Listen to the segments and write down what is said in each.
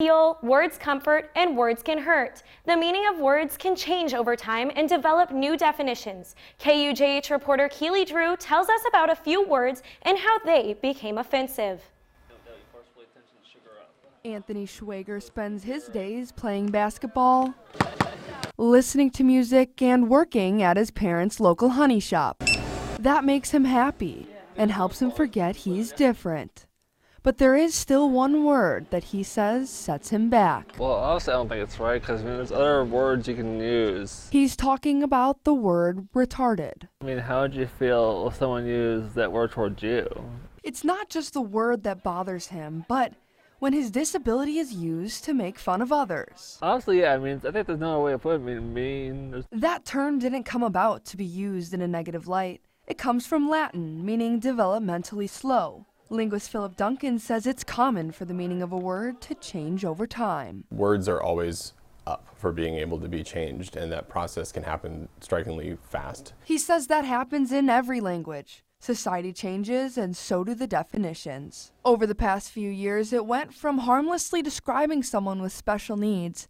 Heal, words comfort, and words can hurt. The meaning of words can change over time and develop new definitions. KUJH reporter Keely Drew tells us about a few words and how they became offensive. Anthony Schwager spends his days playing basketball, listening to music, and working at his parents' local honey shop. That makes him happy and helps him forget he's different. But there is still one word that he says sets him back. Well, honestly, I don't think it's right because, there's other words you can use. He's talking about the word retarded. How would you feel if someone used that word towards you? It's not just the word that bothers him, but when his disability is used to make fun of others. Honestly, yeah, I think there's no other way to put it. That term didn't come about to be used in a negative light. It comes from Latin, meaning developmentally slow. Linguist Philip Duncan says it's common for the meaning of a word to change over time. Words are always up for being able to be changed, and that process can happen strikingly fast. He says that happens in every language. Society changes, and so do the definitions. Over the past few years, it went from harmlessly describing someone with special needs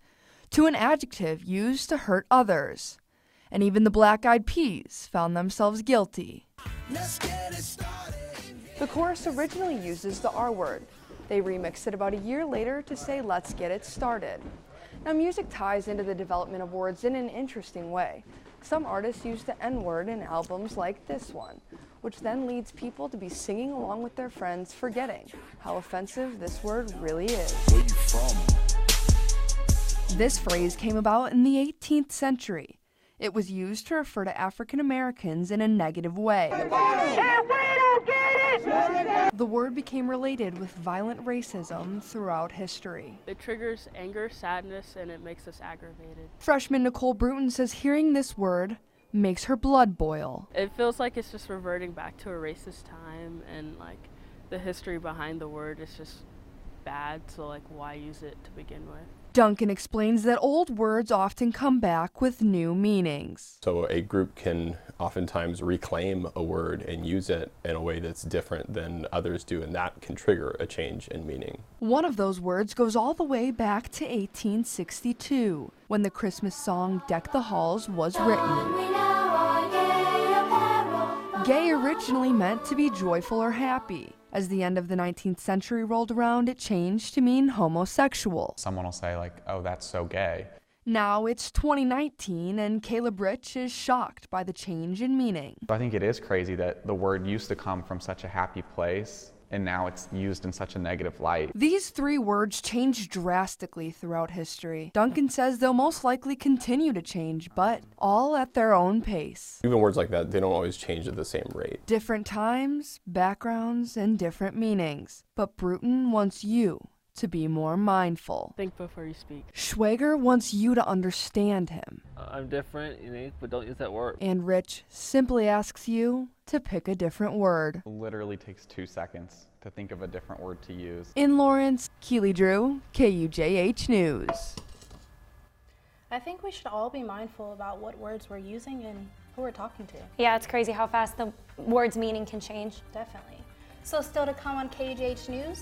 to an adjective used to hurt others. And even the Black Eyed Peas found themselves guilty. Let's get it started. The chorus originally uses the R word. They remixed it about a year later to say, "Let's get it started." Now, music ties into the development of words in an interesting way. Some artists use the N word in albums like this one, which then leads people to be singing along with their friends, forgetting how offensive this word really is. Where you from? This phrase came about in the 18th century. It was used to refer to African Americans in a negative way. The word became related with violent racism throughout history. It triggers anger, sadness, and it makes us aggravated. Freshman Nicole Bruton says hearing this word makes her blood boil. It feels like it's just reverting back to a racist time, and the history behind the word is just bad, so why use it to begin with? Duncan explains that old words often come back with new meanings. So a group can oftentimes reclaim a word and use it in a way that's different than others do, and that can trigger a change in meaning. One of those words goes all the way back to 1862, when the Christmas song "Deck the Halls" was written. Gay originally meant to be joyful or happy. As the end of the 19th century rolled around, it changed to mean homosexual. Someone will say oh, that's so gay. Now it's 2019 and Caleb Rich is shocked by the change in meaning. I think it is crazy that the word used to come from such a happy place, and now it's used in such a negative light. These three words changed drastically throughout history. Duncan says they'll most likely continue to change, but all at their own pace. Even words like that, they don't always change at the same rate. Different times, backgrounds, and different meanings. But Bruton wants you to be more mindful. Think before you speak. Schwager wants you to understand him. I'm different, unique, but don't use that word. And Rich simply asks you to pick a different word. It literally takes 2 seconds to think of a different word to use. In Lawrence, Keely Drew, KUJH News. I think we should all be mindful about what words we're using and who we're talking to. Yeah, it's crazy how fast the word's meaning can change. Definitely. So still to come on KUJH News,